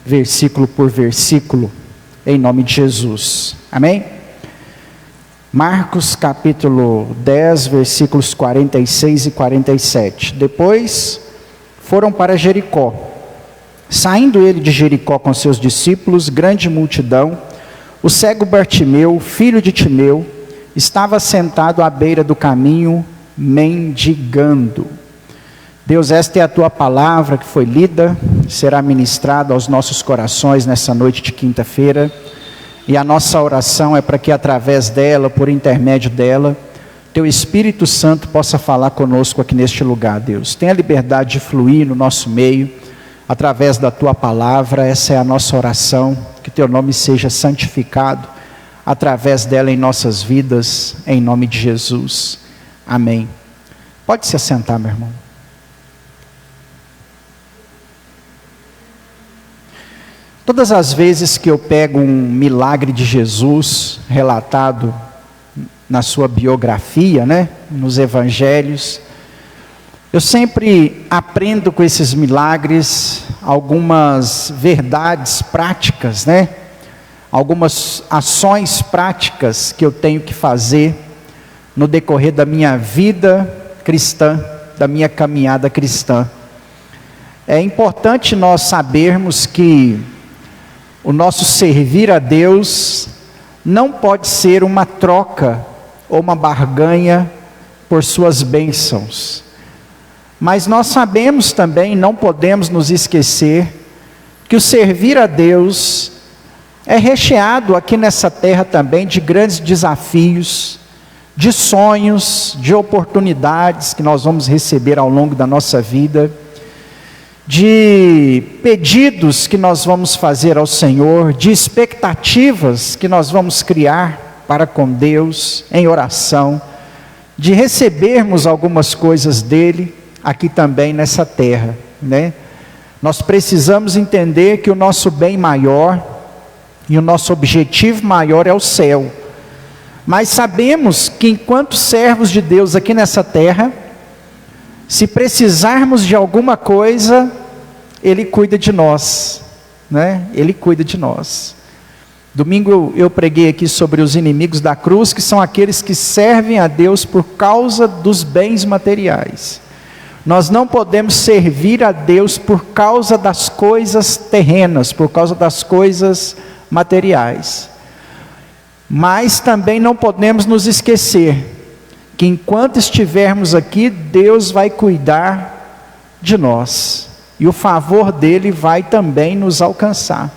versículo por versículo, em nome de Jesus. Amém? Marcos capítulo 10, versículos 46 e 47. Depois foram para Jericó. Saindo ele de Jericó com seus discípulos, grande multidão, o cego Bartimeu, filho de Timeu, estava sentado à beira do caminho, mendigando. Deus, esta é a tua palavra que foi lida, será ministrada aos nossos corações nessa noite de quinta-feira, e a nossa oração é para que através dela, por intermédio dela, teu Espírito Santo possa falar conosco aqui neste lugar, Deus. Tenha liberdade de fluir no nosso meio, através da tua palavra. Essa é a nossa oração, que teu nome seja santificado através dela em nossas vidas, em nome de Jesus. Amém. Pode se assentar, meu irmão. Todas as vezes que eu pego um milagre de Jesus relatado na sua biografia, nos evangelhos, eu sempre aprendo com esses milagres algumas verdades práticas, algumas ações práticas que eu tenho que fazer no decorrer da minha vida cristã, da minha caminhada cristã. É importante nós sabermos que o nosso servir a Deus não pode ser uma troca ou uma barganha por suas bênçãos. Mas nós sabemos também, não podemos nos esquecer, que o servir a Deus é recheado aqui nessa terra também de grandes desafios, de sonhos, de oportunidades que nós vamos receber ao longo da nossa vida, de pedidos que nós vamos fazer ao Senhor, de expectativas que nós vamos criar para com Deus em oração, de recebermos algumas coisas dele aqui também nessa terra, Nós precisamos entender que o nosso bem maior e o nosso objetivo maior é o céu, mas sabemos que enquanto servos de Deus aqui nessa terra, se precisarmos de alguma coisa, Ele cuida de nós, Ele cuida de nós. Domingo eu preguei aqui sobre os inimigos da cruz, que são aqueles que servem a Deus por causa dos bens materiais. Nós não podemos servir a Deus por causa das coisas terrenas, por causa das coisas materiais. Mas também não podemos nos esquecer que enquanto estivermos aqui, Deus vai cuidar de nós, e o favor dele vai também nos alcançar.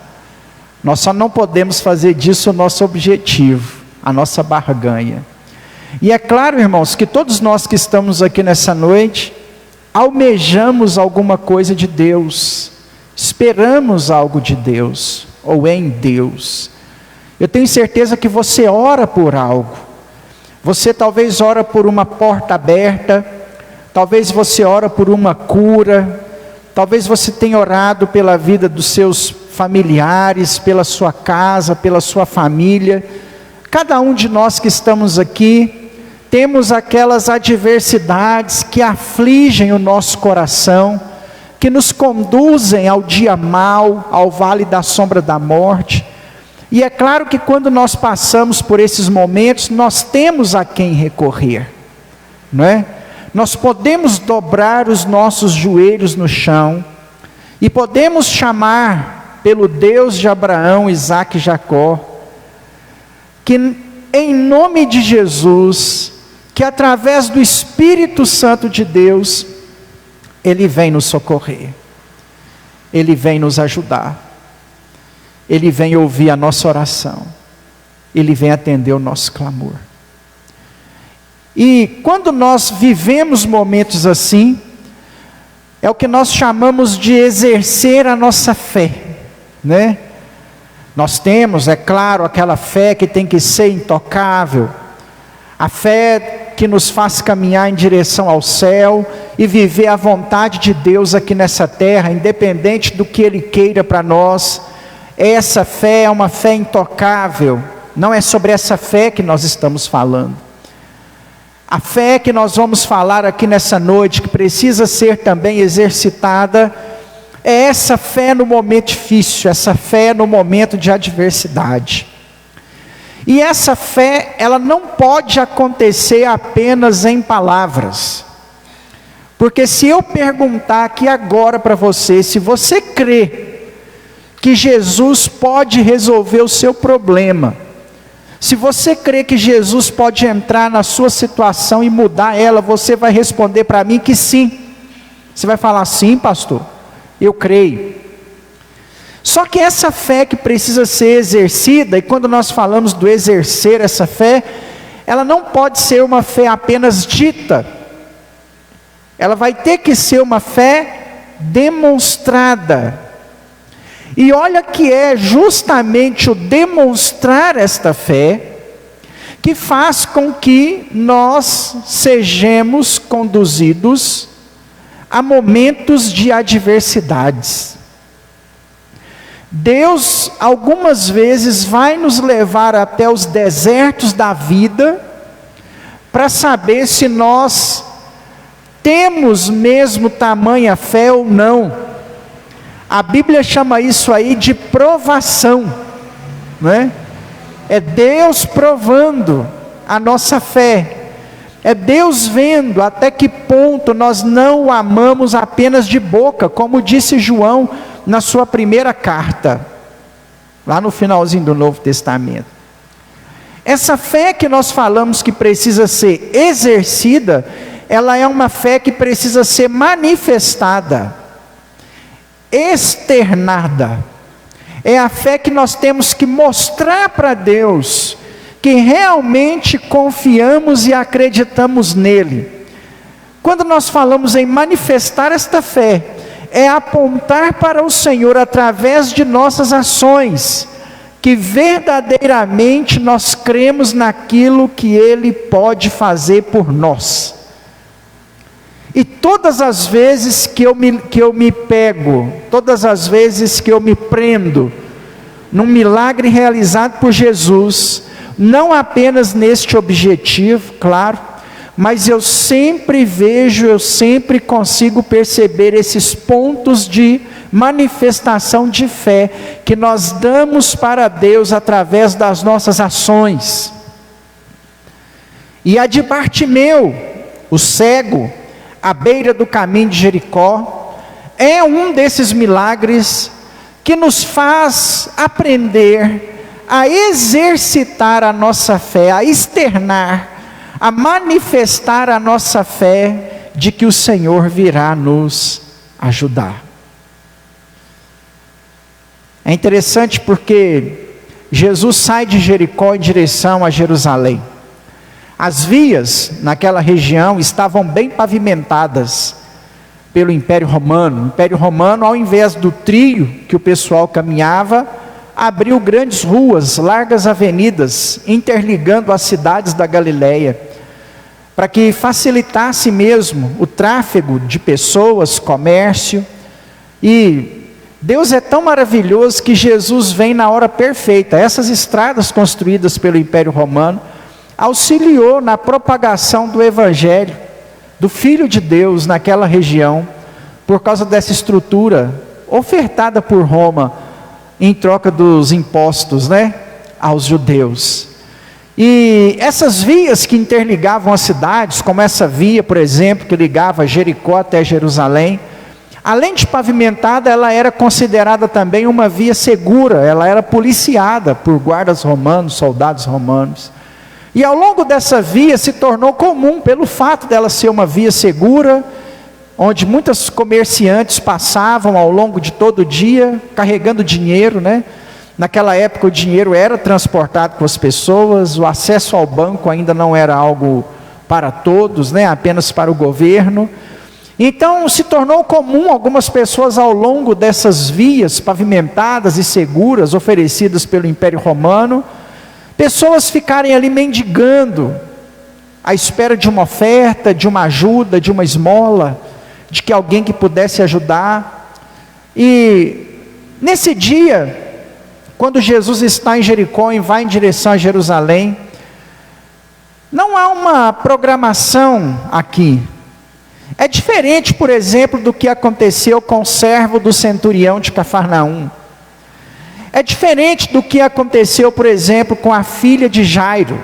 Nós só não podemos fazer disso o nosso objetivo, a nossa barganha. E é claro, irmãos, que todos nós que estamos aqui nessa noite, almejamos alguma coisa de Deus, esperamos algo de Deus, ou em Deus. Eu tenho certeza que você ora por algo. Você talvez ora por uma porta aberta, talvez você ora por uma cura, talvez você tenha orado pela vida dos seus familiares, pela sua casa, pela sua família. Cada um de nós que estamos aqui, temos aquelas adversidades que afligem o nosso coração, que nos conduzem ao dia mau, ao vale da sombra da morte. E é claro que quando nós passamos por esses momentos, nós temos a quem recorrer, Nós podemos dobrar os nossos joelhos no chão, e podemos chamar pelo Deus de Abraão, Isaque e Jacó, que em nome de Jesus, que através do Espírito Santo de Deus, Ele vem nos socorrer, Ele vem nos ajudar, Ele vem ouvir a nossa oração, Ele vem atender o nosso clamor. E quando nós vivemos momentos assim, é o que nós chamamos de exercer a nossa fé, Nós temos, é claro, aquela fé que tem que ser intocável, a fé que nos faz caminhar em direção ao céu e viver a vontade de Deus aqui nessa terra, independente do que Ele queira para nós. Essa fé é uma fé intocável, não é sobre essa fé que nós estamos falando. A fé que nós vamos falar aqui nessa noite, que precisa ser também exercitada, é essa fé no momento difícil, essa fé no momento de adversidade. E essa fé, ela não pode acontecer apenas em palavras. Porque se eu perguntar aqui agora para você, se você crê que Jesus pode resolver o seu problema, se você crê que Jesus pode entrar na sua situação e mudar ela, você vai responder para mim que sim. Você vai falar, sim, pastor, eu creio. Só que essa fé que precisa ser exercida, e quando nós falamos do exercer essa fé, ela não pode ser uma fé apenas dita, ela vai ter que ser uma fé demonstrada. E olha que é justamente o demonstrar esta fé, que faz com que nós sejamos conduzidos a momentos de adversidades. Deus algumas vezes vai nos levar até os desertos da vida, para saber se nós temos mesmo tamanha fé ou não. A Bíblia chama isso aí de provação, né? É Deus provando a nossa fé, é Deus vendo até que ponto nós não o amamos apenas de boca, como disse João na sua primeira carta, lá no finalzinho do Novo Testamento. Essa fé que nós falamos que precisa ser exercida, ela é uma fé que precisa ser manifestada, externada. É a fé que nós temos que mostrar para Deus, que realmente confiamos e acreditamos nele. Quando nós falamos em manifestar esta fé, é apontar para o Senhor através de nossas ações, que verdadeiramente nós cremos naquilo que Ele pode fazer por nós. E todas as vezes que eu me pego, todas as vezes que eu me prendo num milagre realizado por Jesus, não apenas neste objetivo, claro, mas eu sempre vejo, eu sempre consigo perceber esses pontos de manifestação de fé que nós damos para Deus através das nossas ações. E a de Bartimeu, o cego, à beira do caminho de Jericó, é um desses milagres que nos faz aprender a exercitar a nossa fé, a externar, a manifestar a nossa fé de que o Senhor virá nos ajudar. É interessante porque Jesus sai de Jericó em direção a Jerusalém. As vias naquela região estavam bem pavimentadas pelo Império Romano. O Império Romano, ao invés do trilho que o pessoal caminhava, abriu grandes ruas, largas avenidas, interligando as cidades da Galileia, para que facilitasse mesmo o tráfego de pessoas, comércio. E Deus é tão maravilhoso que Jesus vem na hora perfeita. Essas estradas construídas pelo Império Romano auxiliou na propagação do Evangelho, do Filho de Deus naquela região, por causa dessa estrutura ofertada por Roma, em troca dos impostos, aos judeus. E essas vias que interligavam as cidades, como essa via, por exemplo, que ligava Jericó até Jerusalém, além de pavimentada, ela era considerada também uma via segura, ela era policiada por guardas romanos, soldados romanos. E ao longo dessa via se tornou comum, pelo fato dela ser uma via segura, onde muitos comerciantes passavam ao longo de todo o dia, carregando dinheiro, Naquela época o dinheiro era transportado com as pessoas, o acesso ao banco ainda não era algo para todos, apenas para o governo. Então se tornou comum algumas pessoas ao longo dessas vias pavimentadas e seguras, oferecidas pelo Império Romano, pessoas ficarem ali mendigando, à espera de uma oferta, de uma ajuda, de uma esmola, de que alguém que pudesse ajudar. E nesse dia, quando Jesus está em Jericó e vai em direção a Jerusalém, não há uma programação aqui. É diferente, por exemplo, do que aconteceu com o servo do centurião de Cafarnaum. É diferente do que aconteceu, por exemplo, com a filha de Jairo.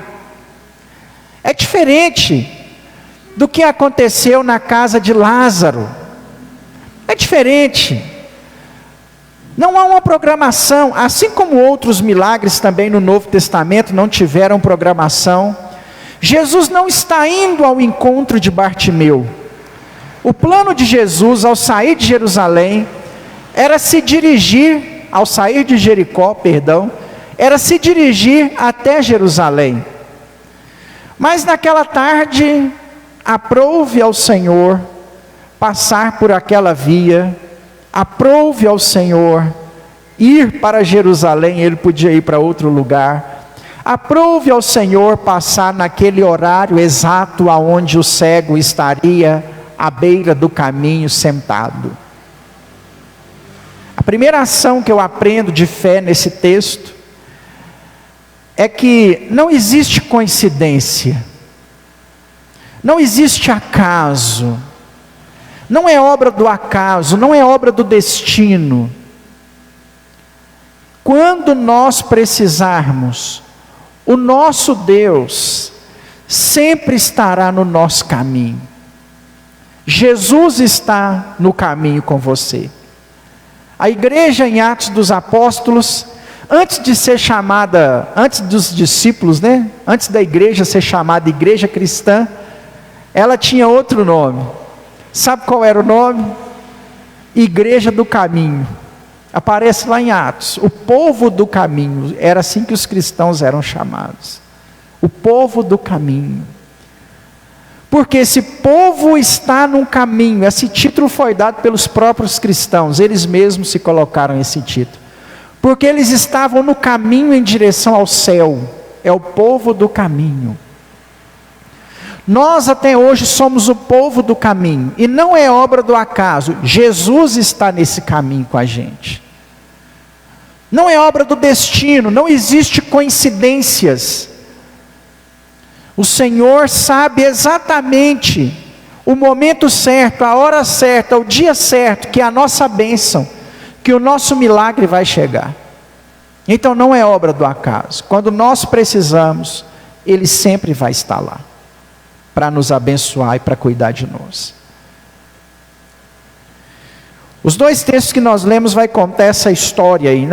É diferente do que aconteceu na casa de Lázaro. É diferente. Não há uma programação, assim como outros milagres também no Novo Testamento não tiveram programação. Jesus não está indo ao encontro de Bartimeu. O plano de Jesus ao sair de Jerusalém era se dirigir, ao sair de Jericó, era se dirigir até Jerusalém. Mas naquela tarde, aprouve ao Senhor passar por aquela via, aprouve ao Senhor ir para Jerusalém, ele podia ir para outro lugar. Aprouve ao Senhor passar naquele horário exato aonde o cego estaria à beira do caminho sentado. A primeira ação que eu aprendo de fé nesse texto é que não existe coincidência, não existe acaso, não é obra do acaso, não é obra do destino. Quando nós precisarmos, o nosso Deus sempre estará no nosso caminho. Jesus está no caminho com você. A igreja em Atos dos Apóstolos, antes de ser chamada, antes dos discípulos, antes da igreja ser chamada igreja cristã, ela tinha outro nome. Sabe qual era o nome? Igreja do Caminho. Aparece lá em Atos, o povo do caminho, era assim que os cristãos eram chamados. O povo do caminho. Porque esse povo está num caminho, esse título foi dado pelos próprios cristãos, eles mesmos se colocaram esse título. Porque eles estavam no caminho em direção ao céu, é o povo do caminho. Nós até hoje somos o povo do caminho, e não é obra do acaso, Jesus está nesse caminho com a gente. Não é obra do destino, não existe coincidências. O Senhor sabe exatamente o momento certo, a hora certa, o dia certo, que a nossa bênção, que o nosso milagre vai chegar. Então não é obra do acaso. Quando nós precisamos, Ele sempre vai estar lá, para nos abençoar e para cuidar de nós. Os dois textos que nós lemos vai contar essa história aí,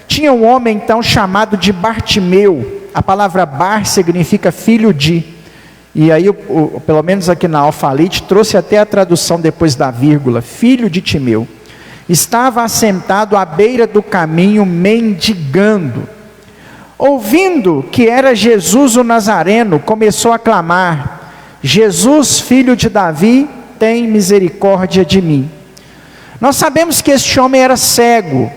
Tinha um homem então chamado de Bartimeu. A palavra bar significa filho de. E aí, pelo menos aqui na Alfalite, trouxe até a tradução depois da vírgula, filho de Timeu. Estava assentado à beira do caminho, mendigando. Ouvindo que era Jesus o Nazareno, começou a clamar: Jesus, filho de Davi, tem misericórdia de mim. Nós sabemos que este homem era cego.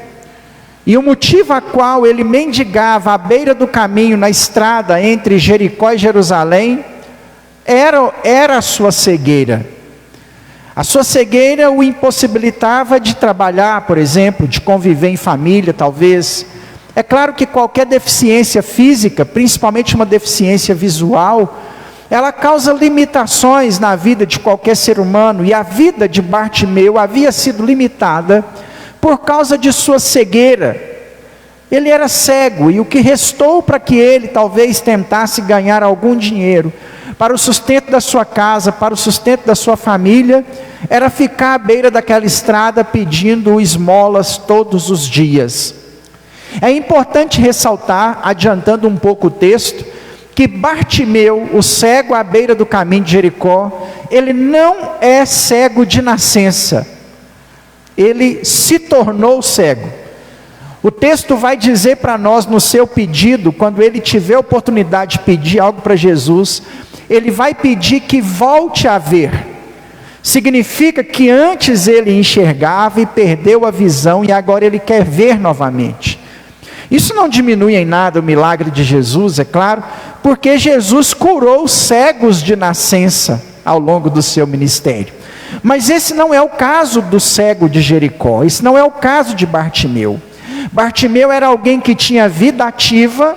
E o motivo a qual ele mendigava à beira do caminho, na estrada entre Jericó e Jerusalém, era a sua cegueira. A sua cegueira o impossibilitava de trabalhar, por exemplo, de conviver em família, talvez. É claro que qualquer deficiência física, principalmente uma deficiência visual, ela causa limitações na vida de qualquer ser humano, e a vida de Bartimeu havia sido limitada por causa de sua cegueira. Ele era cego, e o que restou para que ele talvez tentasse ganhar algum dinheiro para o sustento da sua casa, para o sustento da sua família, era ficar à beira daquela estrada pedindo esmolas todos os dias. É importante ressaltar, adiantando um pouco o texto, que Bartimeu, o cego à beira do caminho de Jericó, ele não é cego de nascença. Ele se tornou cego. O texto vai dizer para nós no seu pedido, quando ele tiver oportunidade de pedir algo para Jesus, ele vai pedir que volte a ver. Significa que antes ele enxergava e perdeu a visão, e agora ele quer ver novamente. Isso não diminui em nada o milagre de Jesus, é claro, porque Jesus curou os cegos de nascença ao longo do seu ministério. Mas esse não é o caso do cego de Jericó, esse não é o caso de Bartimeu. Bartimeu era alguém que tinha vida ativa,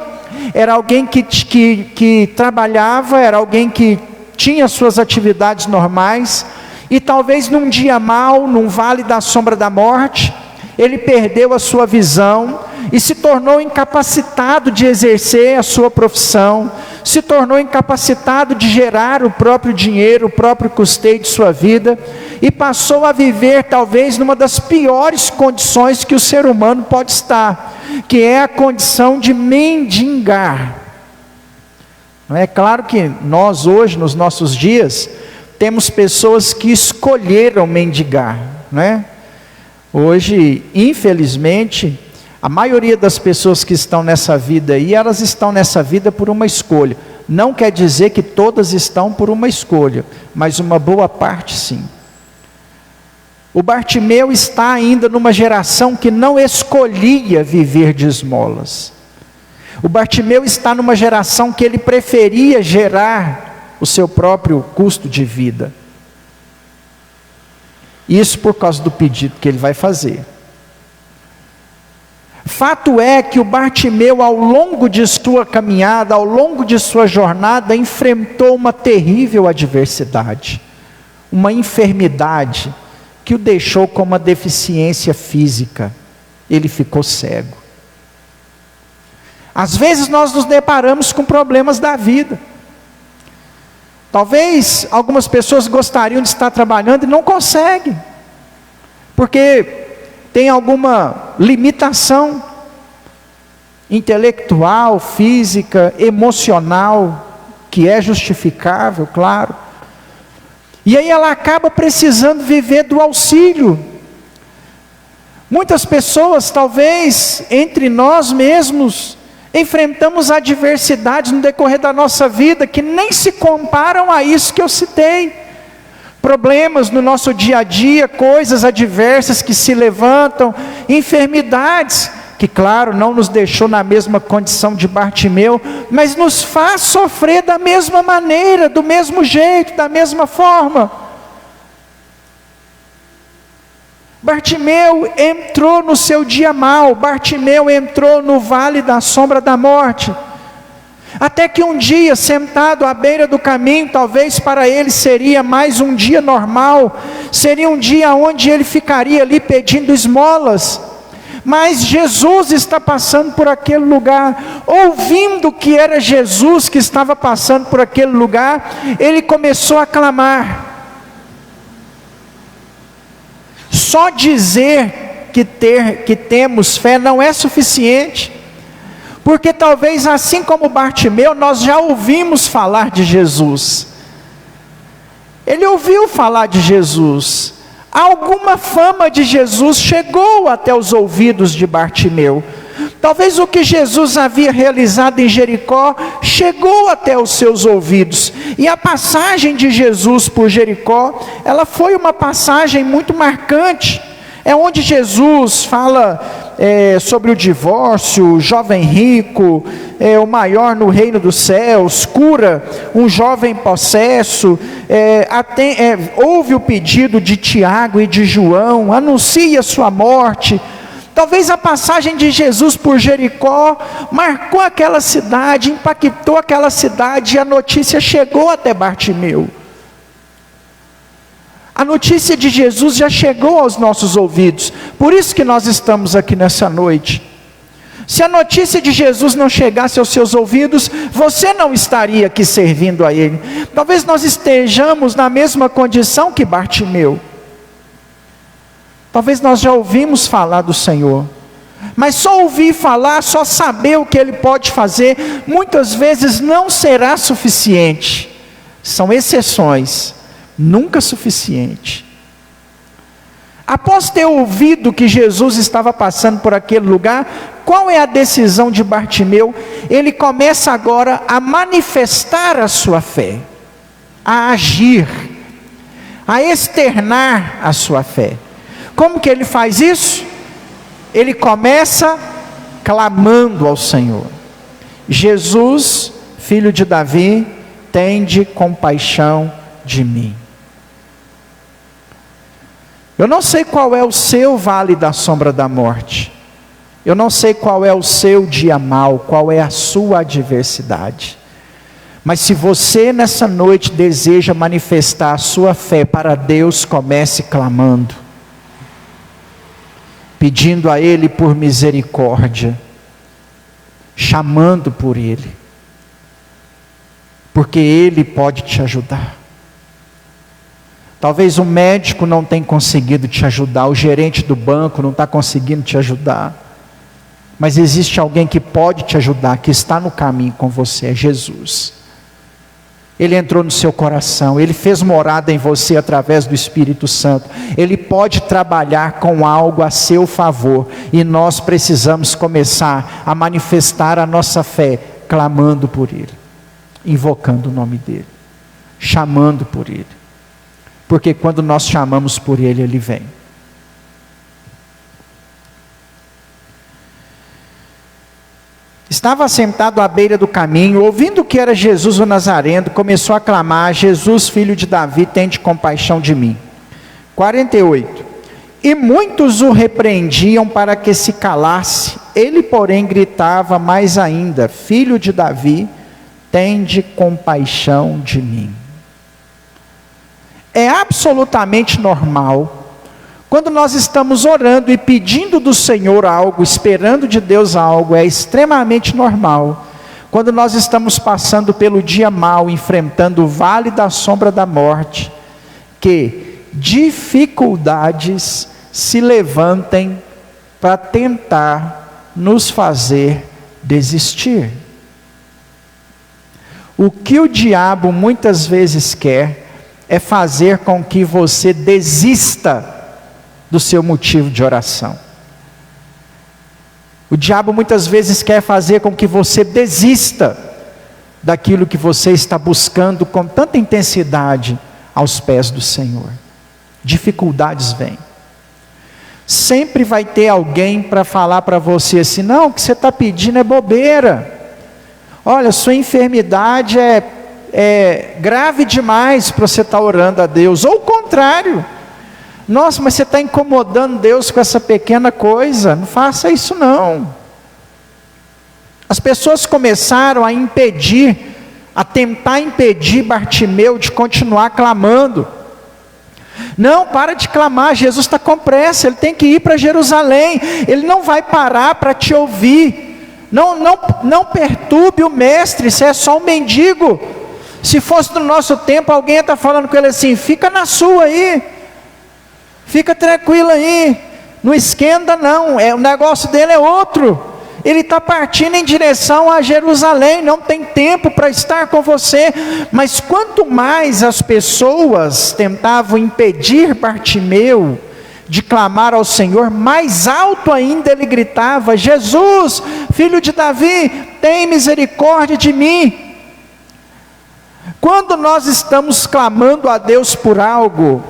era alguém que trabalhava, era alguém que tinha suas atividades normais, E talvez num dia mau, num vale da sombra da morte, ele perdeu a sua visão e se tornou incapacitado de exercer a sua profissão, se tornou incapacitado de gerar o próprio dinheiro, o próprio custeio de sua vida, e passou a viver talvez numa das piores condições que o ser humano pode estar, que é a condição de mendigar. É claro que nós hoje, nos nossos dias, temos pessoas que escolheram mendigar, não é? Hoje, infelizmente, a maioria das pessoas que estão nessa vida aí, elas estão nessa vida por uma escolha. Não quer dizer que todas estão por uma escolha, mas uma boa parte sim. O Bartimeu está ainda numa geração que não escolhia viver de esmolas. O Bartimeu está numa geração que ele preferia gerar o seu próprio custo de vida. Isso por causa do pedido que ele vai fazer. Fato é que o Bartimeu, ao longo de sua caminhada, ao longo de sua jornada, enfrentou uma terrível adversidade, uma enfermidade que o deixou com uma deficiência física. Ele ficou cego. Às vezes nós nos deparamos com problemas da vida. Talvez algumas pessoas gostariam de estar trabalhando e não conseguem, porque tem alguma limitação intelectual, física, emocional, que é justificável, claro. E aí ela acaba precisando viver do auxílio. Muitas pessoas, talvez entre nós mesmos, enfrentamos adversidades no decorrer da nossa vida que nem se comparam a isso que eu citei. Problemas no nosso dia a dia, coisas adversas que se levantam, enfermidades que, claro, não nos deixou na mesma condição de Bartimeu, mas nos faz sofrer da mesma maneira, do mesmo jeito, da mesma forma. Bartimeu entrou no seu dia mau, Bartimeu entrou no vale da sombra da morte, até que um dia, sentado à beira do caminho, talvez para ele seria mais um dia normal, seria um dia onde ele ficaria ali pedindo esmolas, mas Jesus está passando por aquele lugar, ouvindo que era Jesus que estava passando por aquele lugar, ele começou a clamar. Só dizer que temos fé não é suficiente, porque talvez assim como Bartimeu, nós já ouvimos falar de Jesus. Ele ouviu falar de Jesus. Alguma fama de Jesus chegou até os ouvidos de Bartimeu. Talvez o que Jesus havia realizado em Jericó chegou até os seus ouvidos. E a passagem de Jesus por Jericó, ela foi uma passagem muito marcante. É onde Jesus fala sobre o divórcio, o jovem rico, o maior no reino dos céus, cura um jovem possesso, ouve o pedido de Tiago e de João, anuncia sua morte. Talvez a passagem de Jesus por Jericó marcou aquela cidade, impactou aquela cidade, e a notícia chegou até Bartimeu. A notícia de Jesus já chegou aos nossos ouvidos, por isso que nós estamos aqui nessa noite. Se a notícia de Jesus não chegasse aos seus ouvidos, você não estaria aqui servindo a Ele. Talvez nós estejamos na mesma condição que Bartimeu. Talvez nós já ouvimos falar do Senhor, mas só ouvir falar, só saber o que Ele pode fazer, muitas vezes não será suficiente. São exceções, nunca suficiente. Após ter ouvido que Jesus estava passando por aquele lugar, qual é a decisão de Bartimeu? Ele começa agora a manifestar a sua fé, a agir, a externar a sua fé. Como que ele faz isso? Ele começa clamando ao Senhor: Jesus, filho de Davi, tende compaixão de mim. Eu não sei qual é o seu vale da sombra da morte, eu não sei qual é o seu dia mau, qual é a sua adversidade, Mas se você nessa noite deseja manifestar a sua fé para Deus, comece clamando, pedindo a Ele por misericórdia, chamando por Ele, porque Ele pode te ajudar. Talvez o médico não tenha conseguido te ajudar, o gerente do banco não está conseguindo te ajudar, mas existe alguém que pode te ajudar, que está no caminho com você, é Jesus. Ele entrou no seu coração, Ele fez morada em você através do Espírito Santo. Ele pode trabalhar com algo a seu favor, e nós precisamos começar a manifestar a nossa fé, clamando por Ele, invocando o nome dEle, chamando por Ele, porque quando nós chamamos por Ele, Ele vem. Estava sentado à beira do caminho, ouvindo que era Jesus o Nazareno, começou a clamar: Jesus, filho de Davi, tende compaixão de mim. 48. E muitos o repreendiam para que se calasse. Ele, porém, gritava mais ainda: Filho de Davi, tende compaixão de mim. É absolutamente normal, quando nós estamos orando e pedindo do Senhor algo, esperando de Deus algo, é extremamente normal. Quando nós estamos passando pelo dia mau, enfrentando o vale da sombra da morte, que dificuldades se levantem para tentar nos fazer desistir. O que o diabo muitas vezes quer é fazer com que você desista do seu motivo de oração. O diabo muitas vezes quer fazer com que você desista daquilo que você está buscando com tanta intensidade aos pés do Senhor. Dificuldades vêm. Sempre vai ter alguém para falar para você assim: não, o que você está pedindo é bobeira. Olha, sua enfermidade é grave demais para você estar orando a Deus. Ou o contrário: nossa, mas você está incomodando Deus com essa pequena coisa, não faça isso não. As pessoas começaram a tentar impedir Bartimeu de continuar clamando. Não, para de clamar, Jesus está com pressa, Ele tem que ir para Jerusalém, Ele não vai parar para te ouvir. Não perturbe o mestre, você é só um mendigo. Se fosse no nosso tempo, alguém ia estar falando com ele assim: fica na sua aí, fica tranquilo aí, não esquenta não, o negócio dele é outro, ele está partindo em direção a Jerusalém, não tem tempo para estar com você. Mas quanto mais as pessoas tentavam impedir Bartimeu de clamar ao Senhor, mais alto ainda ele gritava: Jesus, filho de Davi, tem misericórdia de mim. Quando nós estamos clamando a Deus por algo,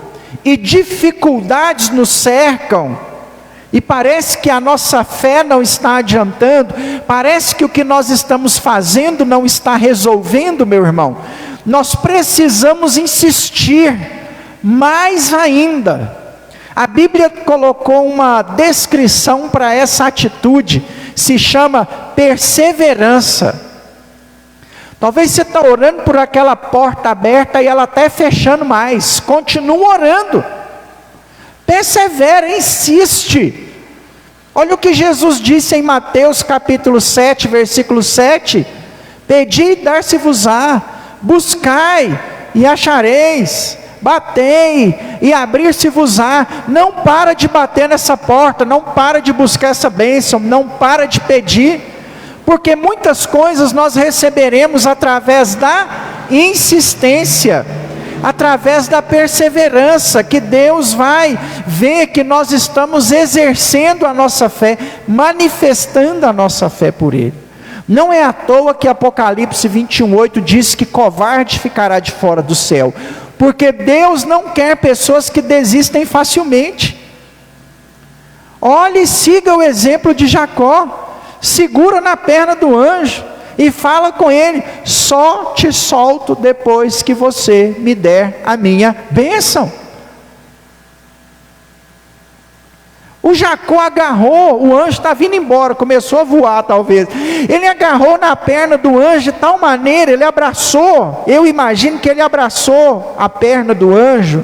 e dificuldades nos cercam, e parece que a nossa fé não está adiantando, parece que o que nós estamos fazendo não está resolvendo, meu irmão, nós precisamos insistir mais ainda. A Bíblia colocou uma descrição para essa atitude, se chama perseverança. Talvez você está orando por aquela porta aberta e ela está fechando mais. Continua orando. Persevera, insiste. Olha o que Jesus disse em Mateus capítulo 7, versículo 7. Pedi e dar-se-vos-á, buscai e achareis, batei e abrir-se-vos-á. Não para de bater nessa porta, não para de buscar essa bênção, não para de pedir. Porque muitas coisas nós receberemos através da insistência, através da perseverança, que Deus vai ver que nós estamos exercendo a nossa fé, manifestando a nossa fé por Ele. Não é à toa que Apocalipse 21:8 diz que covarde ficará de fora do céu, porque Deus não quer pessoas que desistem facilmente. Olhe e siga o exemplo de Jacó. Segura na perna do anjo e fala com ele: só te solto depois que você me der a minha bênção. O Jacó agarrou, o anjo está vindo embora, começou a voar talvez. Ele agarrou na perna do anjo de tal maneira, ele abraçou, eu imagino que ele abraçou a perna do anjo,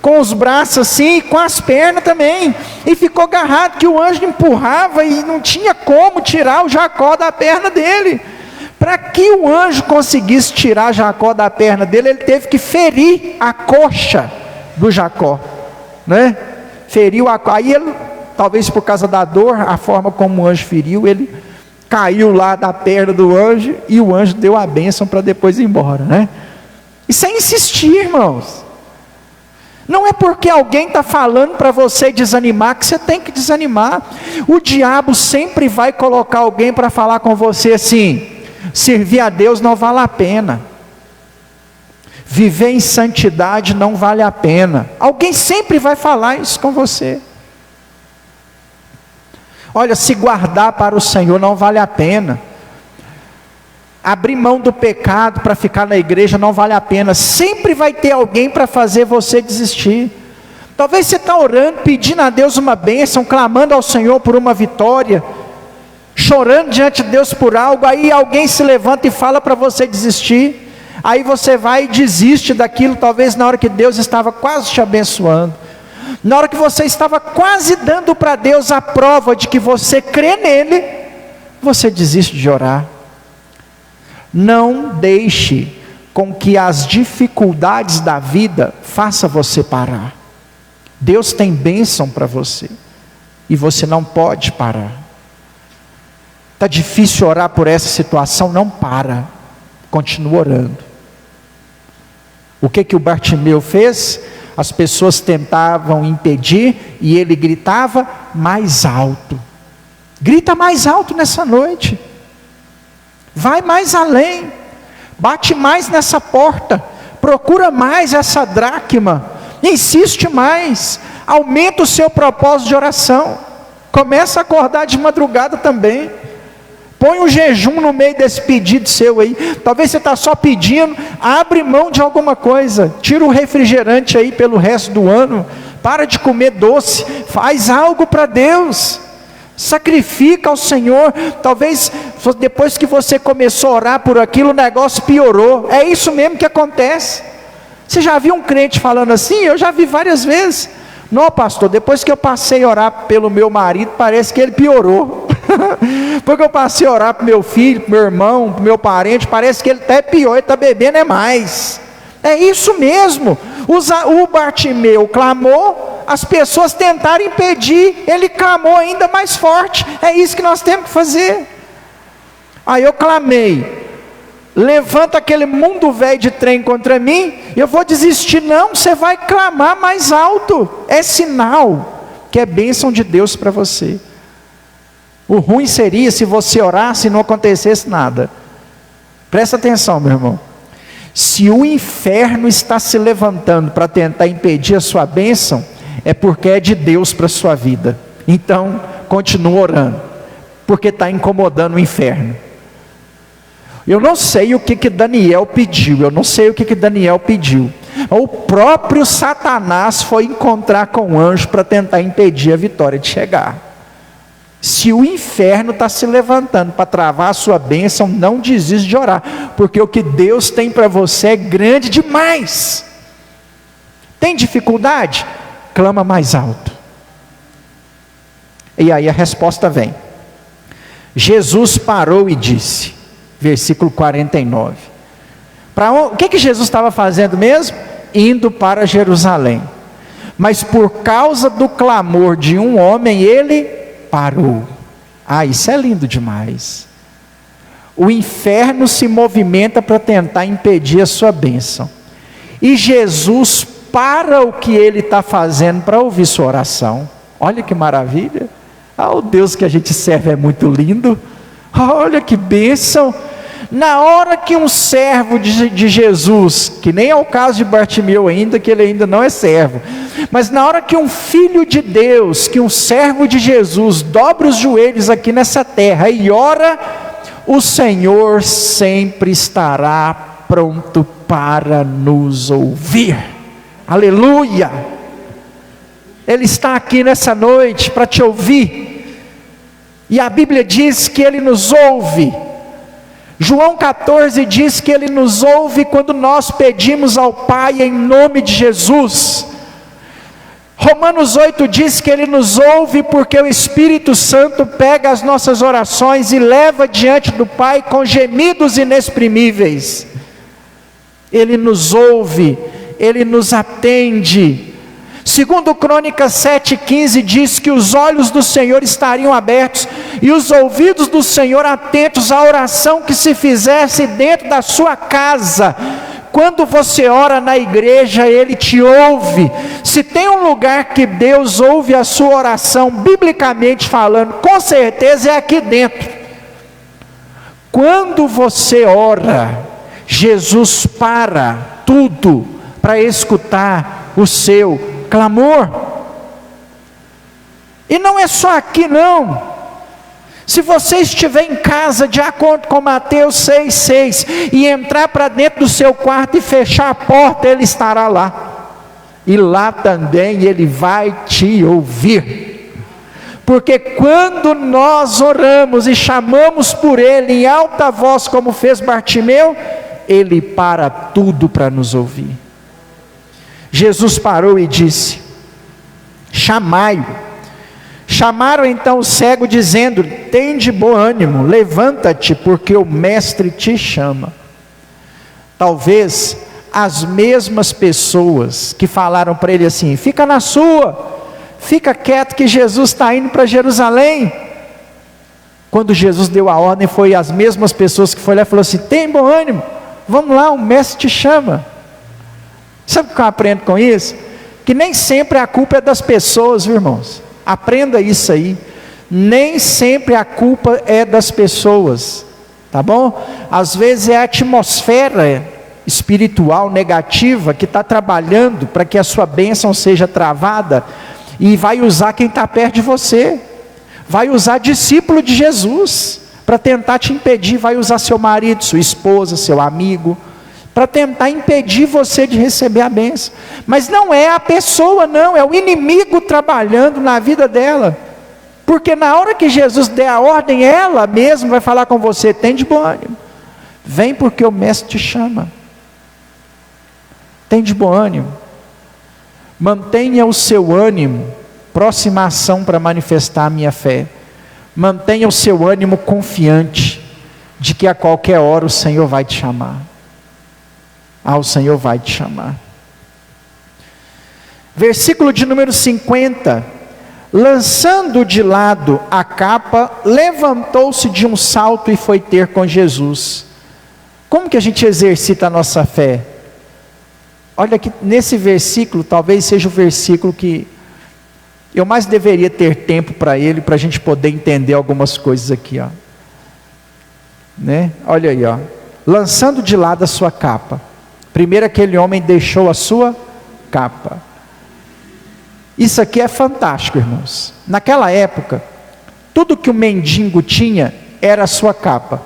com os braços assim, e com as pernas também, e ficou agarrado, que o anjo empurrava e não tinha como tirar o Jacó da perna dele. Para que o anjo conseguisse tirar Jacó da perna dele, ele teve que ferir a coxa do Jacó, né? Feriu a coxa, aí ele, talvez por causa da dor, a forma como o anjo feriu, ele caiu lá da perna do anjo, e o anjo deu a bênção para depois ir embora, né? Isso é insistir, irmãos. Não é porque alguém está falando para você desanimar, que você tem que desanimar. O diabo sempre vai colocar alguém para falar com você assim: servir a Deus não vale a pena, viver em santidade não vale a pena. Alguém sempre vai falar isso com você. Olha, se guardar para o Senhor não vale a pena, abrir mão do pecado para ficar na igreja não vale a pena. Sempre vai ter alguém para fazer você desistir. Talvez você está orando, pedindo a Deus uma bênção, clamando ao Senhor por uma vitória, chorando diante de Deus por algo, aí alguém se levanta e fala para você desistir, aí você vai e desiste daquilo, talvez na hora que Deus estava quase te abençoando, na hora que você estava quase dando para Deus a prova de que você crê nele, você desiste de orar. Não deixe com que as dificuldades da vida façam você parar. Deus tem bênção para você, e você não pode parar. Está difícil orar por essa situação? Não para, continua orando. O que o Bartimeu fez? As pessoas tentavam impedir, e ele gritava mais alto. Grita mais alto nessa noite, vai mais além, bate mais nessa porta, procura mais essa dracma, insiste mais, aumenta o seu propósito de oração, começa a acordar de madrugada também, põe um jejum no meio desse pedido seu aí. Talvez você está só pedindo, abre mão de alguma coisa, tira o refrigerante aí pelo resto do ano, para de comer doce, faz algo para Deus, sacrifica ao Senhor. Talvez depois que você começou a orar por aquilo, o negócio piorou. É isso mesmo que acontece. Você já viu um crente falando assim? Eu já vi várias vezes. Não, pastor, depois que eu passei a orar pelo meu marido, parece que ele piorou. Porque eu passei a orar para meu filho, para meu irmão, para meu parente, parece que ele até pior, ele está bebendo é mais. É isso mesmo. O Bartimeu clamou, as pessoas tentaram impedir, ele clamou ainda mais forte. É isso que nós temos que fazer. Aí eu clamei: levanta aquele mundo velho de trem contra mim, eu vou desistir. Não, você vai clamar mais alto. É sinal que é bênção de Deus para você. O ruim seria se você orasse e não acontecesse nada. Presta atenção, meu irmão. Se o inferno está se levantando para tentar impedir a sua bênção, é porque é de Deus para a sua vida. Então, continua orando, porque está incomodando o inferno. Eu não sei o que Daniel pediu, O próprio Satanás foi encontrar com o anjo para tentar impedir a vitória de chegar. Se o inferno está se levantando para travar a sua bênção, não desista de orar, porque o que Deus tem para você é grande demais. Tem dificuldade? Clama mais alto. E aí a resposta vem. Jesus parou e disse, versículo 49. O que Jesus estava fazendo mesmo? Indo para Jerusalém. Mas por causa do clamor de um homem, ele parou. Isso é lindo demais. O inferno se movimenta para tentar impedir a sua bênção, e Jesus para o que ele está fazendo para ouvir sua oração. Olha que maravilha. O Deus que a gente serve é muito lindo. Olha que bênção. Na hora que um servo de Jesus, que nem é o caso de Bartimeu ainda, que ele ainda não é servo, mas na hora que um filho de Deus, que um servo de Jesus, dobra os joelhos aqui nessa terra e ora, o Senhor sempre estará pronto para nos ouvir. Aleluia! Ele está aqui nessa noite para te ouvir, e a Bíblia diz que Ele nos ouve. João 14 diz que Ele nos ouve quando nós pedimos ao Pai em nome de Jesus. Romanos 8 diz que Ele nos ouve porque o Espírito Santo pega as nossas orações e leva diante do Pai com gemidos inexprimíveis. Ele nos ouve, Ele nos atende. Segundo Crônicas 7,15 diz que os olhos do Senhor estariam abertos e os ouvidos do Senhor atentos à oração que se fizesse dentro da sua casa. Quando você ora na igreja, Ele te ouve. Se tem um lugar que Deus ouve a sua oração, biblicamente falando, com certeza é aqui dentro. Quando você ora, Jesus para tudo para escutar o seu clamor. E não é só aqui não. Se você estiver em casa, de acordo com Mateus 6,6, e entrar para dentro do seu quarto e fechar a porta, Ele estará lá. E lá também Ele vai te ouvir. Porque quando nós oramos e chamamos por Ele em alta voz, como fez Bartimeu, Ele para tudo para nos ouvir. Jesus parou e disse: chamai-o. Chamaram então o cego, dizendo: tende bom ânimo, levanta-te, porque o mestre te chama. Talvez as mesmas pessoas que falaram para ele assim: fica na sua, fica quieto que Jesus está indo para Jerusalém. Quando Jesus deu a ordem, foi as mesmas pessoas que foram lá e falaram assim: tem bom ânimo, vamos lá, o mestre te chama. Sabe o que eu aprendo com isso? Que nem sempre a culpa é das pessoas, viu, irmãos? Aprenda isso aí. Nem sempre a culpa é das pessoas, tá bom? Às vezes é a atmosfera espiritual negativa que está trabalhando para que a sua bênção seja travada, e vai usar quem está perto de você, vai usar discípulo de Jesus para tentar te impedir, vai usar seu marido, sua esposa, seu amigo, para tentar impedir você de receber a bênção. Mas não é a pessoa não, é o inimigo trabalhando na vida dela, porque na hora que Jesus der a ordem, ela mesma vai falar com você: tem de bom ânimo, vem porque o mestre te chama, tem de bom ânimo, mantenha o seu ânimo, próxima ação para manifestar a minha fé, mantenha o seu ânimo confiante, de que a qualquer hora o Senhor vai te chamar. O Senhor vai te chamar. Versículo de número 50. Lançando de lado a capa, levantou-se de um salto e foi ter com Jesus. Como que a gente exercita a nossa fé? Olha que nesse versículo, talvez seja o versículo que eu mais deveria ter tempo para ele, para a gente poder entender algumas coisas aqui, ó. Né? Olha aí, ó. Lançando de lado a sua capa. Primeiro aquele homem deixou a sua capa. Isso aqui é fantástico, irmãos. Naquela época, tudo que o mendigo tinha era a sua capa.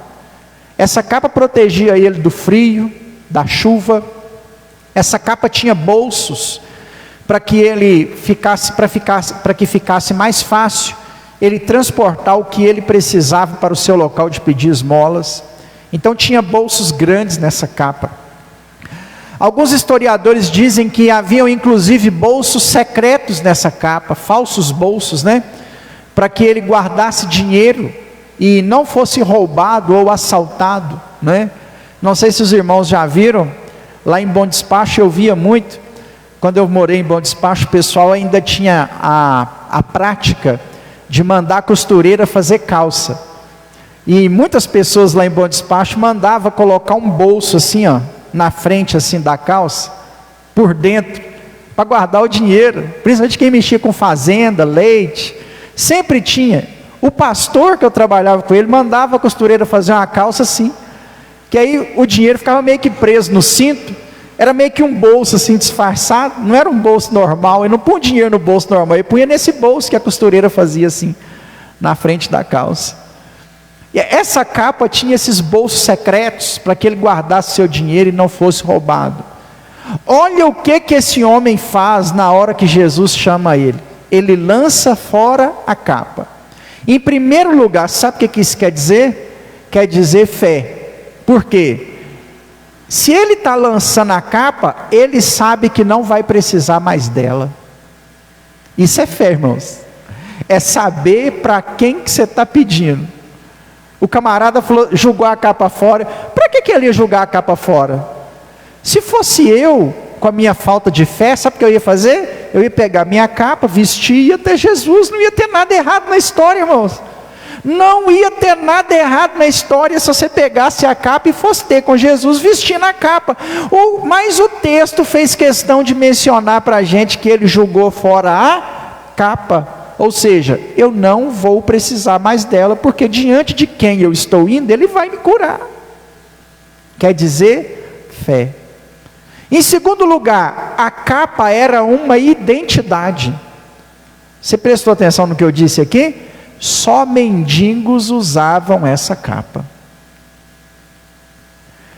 Essa capa protegia ele do frio, da chuva. Essa capa tinha bolsos para que ele para que ficasse mais fácil ele transportar o que ele precisava para o seu local de pedir esmolas. Então tinha bolsos grandes nessa capa. Alguns historiadores dizem que haviam inclusive bolsos secretos nessa capa, falsos bolsos, né? Para que ele guardasse dinheiro e não fosse roubado ou assaltado, né? Não sei se os irmãos já viram, lá em Bom Despacho eu via muito, quando eu morei em Bom Despacho, o pessoal ainda tinha a prática de mandar a costureira fazer calça. E muitas pessoas lá em Bom Despacho mandavam colocar um bolso assim, ó, na frente assim da calça, por dentro, para guardar o dinheiro, principalmente quem mexia com fazenda, leite, sempre tinha. O pastor que eu trabalhava com ele, mandava a costureira fazer uma calça assim, que aí o dinheiro ficava meio que preso no cinto, era meio que um bolso assim disfarçado, não era um bolso normal, ele não punha dinheiro no bolso normal, ele punha nesse bolso que a costureira fazia assim, na frente da calça. E essa capa tinha esses bolsos secretos, para que ele guardasse seu dinheiro e não fosse roubado. Olha o que esse homem faz na hora que Jesus chama ele. Ele lança fora a capa. Em primeiro lugar, sabe o que isso quer dizer? Quer dizer fé. Por quê? Se ele está lançando a capa, ele sabe que não vai precisar mais dela. Isso é fé, irmãos. É saber para quem que você está pedindo. O camarada falou, jogou a capa fora. Para que ele ia jogar a capa fora? Se fosse eu, com a minha falta de fé, sabe o que eu ia fazer? Eu ia pegar minha capa, vestir e ia ter Jesus. Não ia ter nada errado na história, irmãos. Não ia ter nada errado na história se você pegasse a capa e fosse ter com Jesus vestindo a capa. Mas o texto fez questão de mencionar para a gente que ele jogou fora a capa. Ou seja, eu não vou precisar mais dela, porque diante de quem eu estou indo, ele vai me curar. Quer dizer, fé. Em segundo lugar, a capa era uma identidade. Você prestou atenção no que eu disse aqui? Só mendigos usavam essa capa.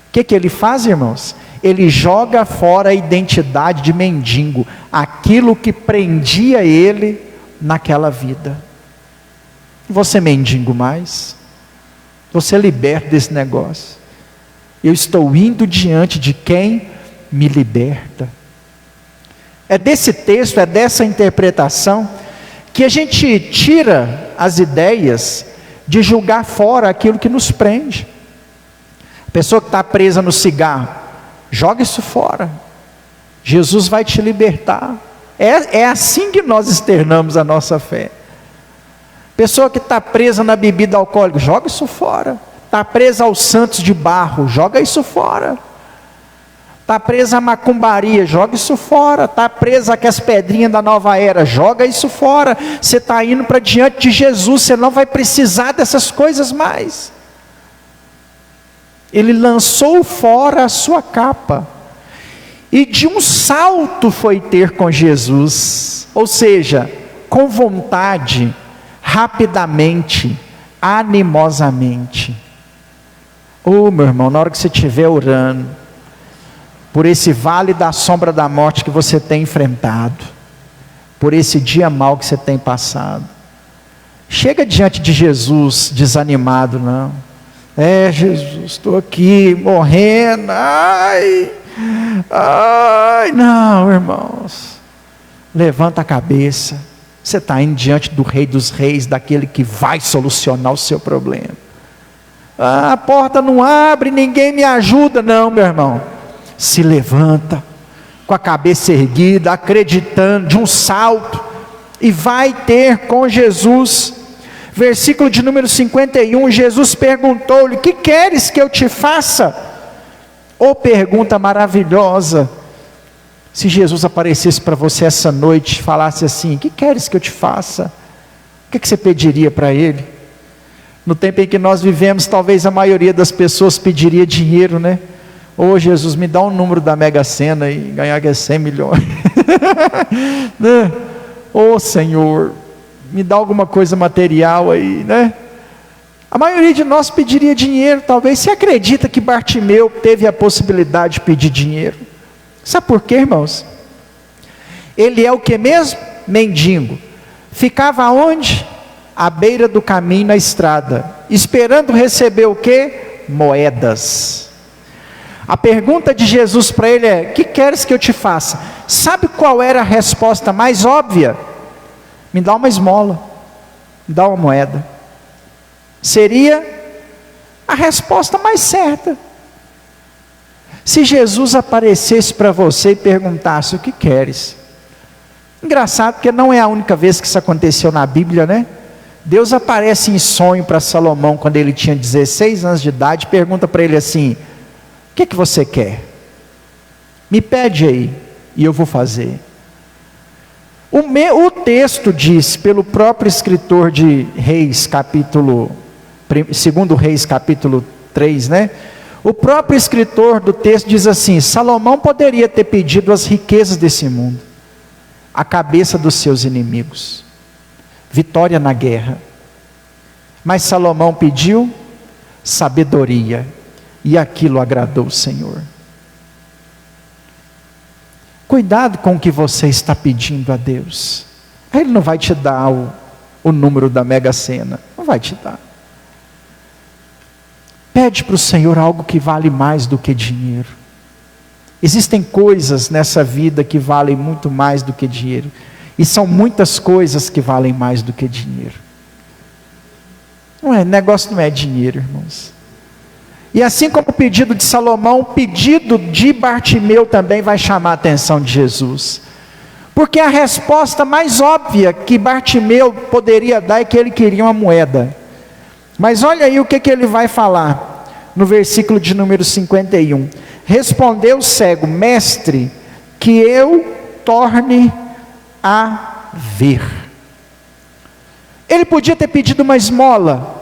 O que ele faz, irmãos? Ele joga fora a identidade de mendigo, aquilo que prendia ele naquela vida. Você mendigo mais? Você liberta desse negócio? Eu estou indo diante de quem me liberta. É desse texto, é dessa interpretação que a gente tira as ideias de julgar fora aquilo que nos prende. A pessoa que está presa no cigarro, joga isso fora. Jesus vai te libertar. É assim que nós externamos a nossa fé. Pessoa que está presa na bebida alcoólica, joga isso fora. Está presa aos santos de barro, joga isso fora. Está presa à macumbaria, joga isso fora. Está presa às pedrinhas da nova era, joga isso fora. Você está indo para diante de Jesus, você não vai precisar dessas coisas mais. Ele lançou fora a sua capa, e de um salto foi ter com Jesus, ou seja, com vontade, rapidamente, animosamente. Meu irmão, na hora que você estiver orando, por esse vale da sombra da morte que você tem enfrentado, por esse dia mau que você tem passado, chega diante de Jesus desanimado, não. Jesus, estou aqui morrendo, ai, não, irmãos. Levanta a cabeça, você está indo diante do Rei dos Reis, daquele que vai solucionar o seu problema. A porta não abre, ninguém me ajuda, não, meu irmão. Se levanta, com a cabeça erguida, acreditando, de um salto, e vai ter com Jesus. Versículo de número 51, Jesus perguntou-lhe: que queres que eu te faça? Pergunta maravilhosa. Se Jesus aparecesse para você essa noite, falasse assim: que queres que eu te faça? O que você pediria para Ele? No tempo em que nós vivemos, talvez a maioria das pessoas pediria dinheiro, né? Jesus, me dá um número da Mega Sena e ganhar 100 milhões. Né? Senhor, me dá alguma coisa material aí, né? A maioria de nós pediria dinheiro, talvez. Você acredita que Bartimeu teve a possibilidade de pedir dinheiro? Sabe por quê, irmãos? Ele é o que mesmo? Mendigo. Ficava onde? À beira do caminho, na estrada, esperando receber o quê? Moedas. A pergunta de Jesus para ele é: que queres que eu te faça? Sabe qual era a resposta mais óbvia? Me dá uma esmola, me dá uma moeda. Seria a resposta mais certa. Se Jesus aparecesse para você e perguntasse: o que queres? Engraçado, porque não é a única vez que isso aconteceu na Bíblia, né? Deus aparece em sonho para Salomão quando ele tinha 16 anos de idade, e pergunta para ele assim: o que você quer? Me pede aí, e eu vou fazer. O texto diz, pelo próprio escritor de Reis, segundo Reis capítulo 3, né? O próprio escritor do texto diz assim: Salomão poderia ter pedido as riquezas desse mundo, a cabeça dos seus inimigos, vitória na guerra. Mas Salomão pediu sabedoria, e aquilo agradou o Senhor. Cuidado com o que você está pedindo a Deus. Ele não vai te dar o número da Mega Sena, não vai te dar. Pede para o Senhor algo que vale mais do que dinheiro. Existem coisas nessa vida que valem muito mais do que dinheiro. E são muitas coisas que valem mais do que dinheiro. Negócio não é dinheiro, irmãos. E assim como o pedido de Salomão, o pedido de Bartimeu também vai chamar a atenção de Jesus. Porque a resposta mais óbvia que Bartimeu poderia dar é que ele queria uma moeda. Mas olha aí o que ele vai falar no versículo de número 51. Respondeu o cego: mestre, que eu torne a ver. Ele podia ter pedido uma esmola.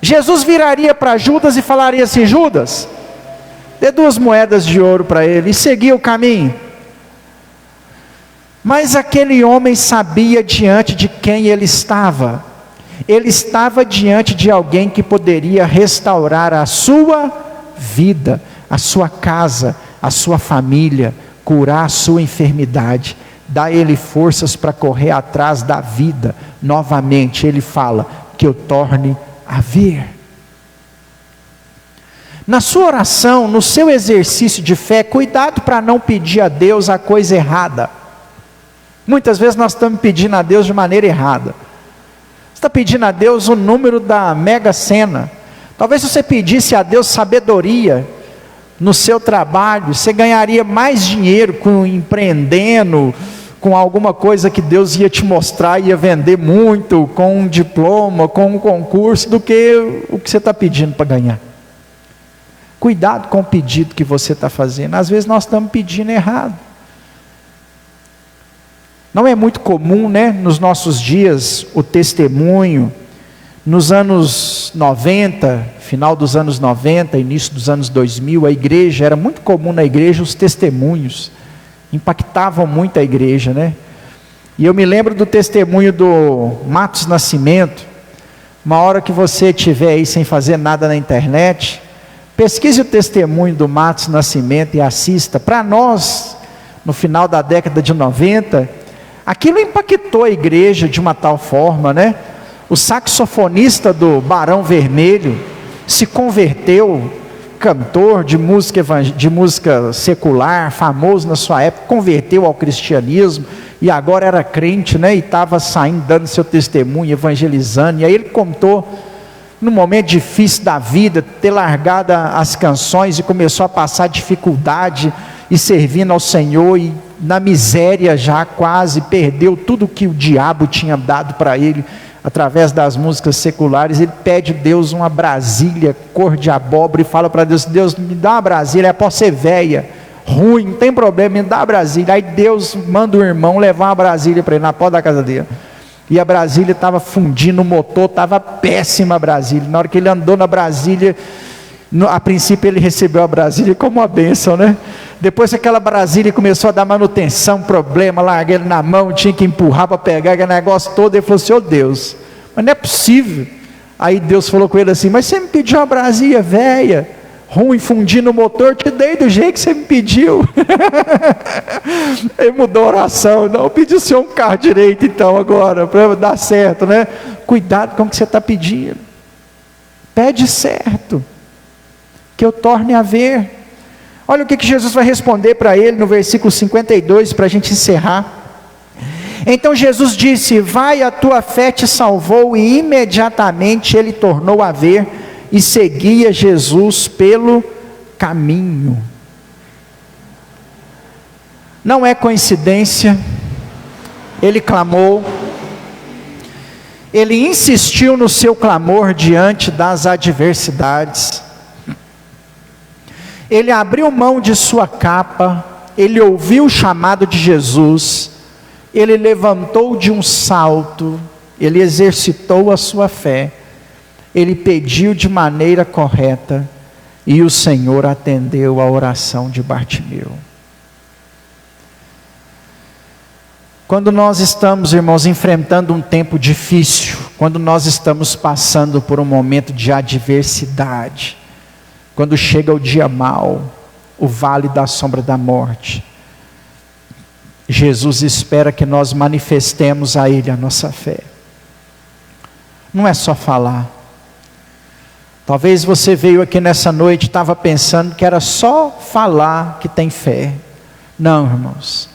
Jesus viraria para Judas e falaria assim: Judas, dê 2 moedas de ouro para ele, e seguia o caminho. Mas aquele homem sabia diante de quem ele estava. Ele estava diante de alguém que poderia restaurar a sua vida, a sua casa, a sua família, curar a sua enfermidade, dar a ele forças para correr atrás da vida. Novamente ele fala: que eu torne a ver. Na sua oração, no seu exercício de fé, cuidado para não pedir a Deus a coisa errada. Muitas vezes nós estamos pedindo a Deus de maneira errada. Você está pedindo a Deus o número da Mega Sena. Talvez se você pedisse a Deus sabedoria no seu trabalho, você ganharia mais dinheiro empreendendo, com alguma coisa que Deus ia te mostrar, ia vender muito, com um diploma, com um concurso, do que o que você está pedindo para ganhar. Cuidado com o pedido que você está fazendo. Às vezes nós estamos pedindo errado. Não é muito comum, nos nossos dias, o testemunho. Nos anos 90, final dos anos 90, início dos anos 2000, a igreja, era muito comum na igreja os testemunhos. Impactavam muito a igreja, E eu me lembro do testemunho do Matos Nascimento. Uma hora que você estiver aí sem fazer nada na internet, pesquise o testemunho do Matos Nascimento e assista. Para nós, no final da década de 90, aquilo impactou a igreja de uma tal forma, O saxofonista do Barão Vermelho se converteu, cantor de música secular, famoso na sua época, converteu ao cristianismo, e agora era crente, e estava saindo, dando seu testemunho, evangelizando. E aí ele contou, num momento difícil da vida, ter largado as canções e começou a passar dificuldade, e servindo ao Senhor, e na miséria já quase, perdeu tudo que o diabo tinha dado para ele, através das músicas seculares. Ele pede a Deus uma Brasília cor de abóbora, e fala para Deus: Deus, me dá uma Brasília, pode ser velha, ruim, não tem problema, me dá a Brasília. Aí Deus manda o irmão levar uma Brasília para ele, na porta da casa dele, e a Brasília estava fundindo o motor, estava péssima a Brasília. Na hora que ele andou na Brasília, a princípio ele recebeu a Brasília como uma bênção, Depois que aquela Brasília começou a dar manutenção, problema, larguei ele na mão, tinha que empurrar para pegar aquele negócio todo. Ele falou assim: ô Deus, mas não é possível. Aí Deus falou com ele assim: mas você me pediu uma Brasília velha, ruim, fundindo o motor, te dei do jeito que você me pediu. Ele mudou a oração: não, pedi o senhor um carro direito então agora, para dar certo, Cuidado com o que você está pedindo. Pede certo, que eu torne a ver. Olha o que Jesus vai responder para ele no versículo 52, para a gente encerrar. Então Jesus disse: vai, a tua fé te salvou. E imediatamente ele tornou a ver, e seguia Jesus pelo caminho. Não é coincidência, ele clamou, ele insistiu no seu clamor diante das adversidades. Ele abriu mão de sua capa, ele ouviu o chamado de Jesus, ele levantou de um salto, ele exercitou a sua fé, ele pediu de maneira correta, e o Senhor atendeu a oração de Bartimeu. Quando nós estamos, irmãos, enfrentando um tempo difícil, quando nós estamos passando por um momento de adversidade, quando chega o dia mau, o vale da sombra da morte, Jesus espera que nós manifestemos a Ele a nossa fé. Não é só falar. Talvez você veio aqui nessa noite e estava pensando que era só falar que tem fé. Não, irmãos.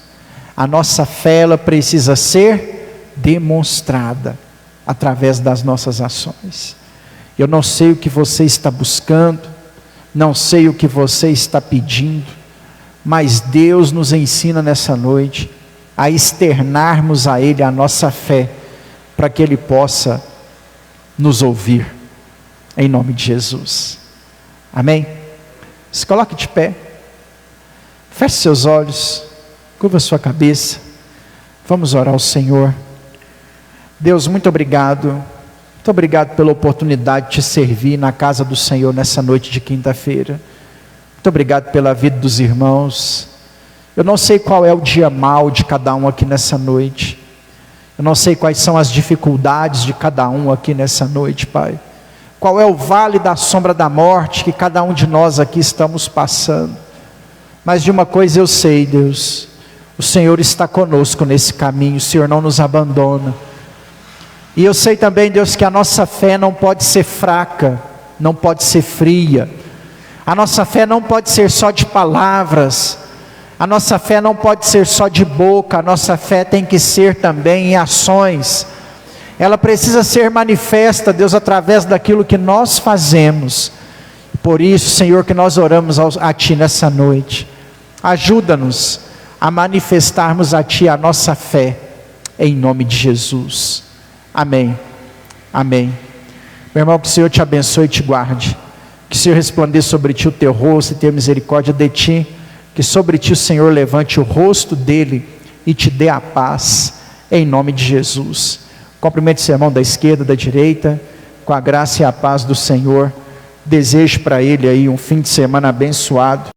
A nossa fé, ela precisa ser demonstrada através das nossas ações. Eu não sei o que você está buscando, não sei o que você está pedindo, mas Deus nos ensina nessa noite a externarmos a Ele a nossa fé, para que Ele possa nos ouvir, em nome de Jesus. Amém? Se coloque de pé, feche seus olhos, curva sua cabeça, vamos orar ao Senhor. Deus, muito obrigado pela oportunidade de te servir na casa do Senhor nessa noite de quinta-feira. Muito obrigado pela vida dos irmãos. Eu não sei qual é o dia mau de cada um aqui nessa noite. Eu não sei quais são as dificuldades de cada um aqui nessa noite, Pai. Qual é o vale da sombra da morte que cada um de nós aqui estamos passando. Mas de uma coisa eu sei, Deus, o Senhor está conosco nesse caminho, o Senhor não nos abandona. E eu sei também, Deus, que a nossa fé não pode ser fraca, não pode ser fria. A nossa fé não pode ser só de palavras, a nossa fé não pode ser só de boca, a nossa fé tem que ser também em ações. Ela precisa ser manifesta, Deus, através daquilo que nós fazemos. Por isso, Senhor, que nós oramos a Ti nessa noite. Ajuda-nos a manifestarmos a Ti a nossa fé, em nome de Jesus. Amém, amém. Meu irmão, que o Senhor te abençoe e te guarde, que o Senhor resplandeça sobre ti o teu rosto e tenha misericórdia de ti, que sobre ti o Senhor levante o rosto dele e te dê a paz, em nome de Jesus. Cumprimente seu irmão da esquerda, da direita, com a graça e a paz do Senhor. Desejo para ele aí um fim de semana abençoado,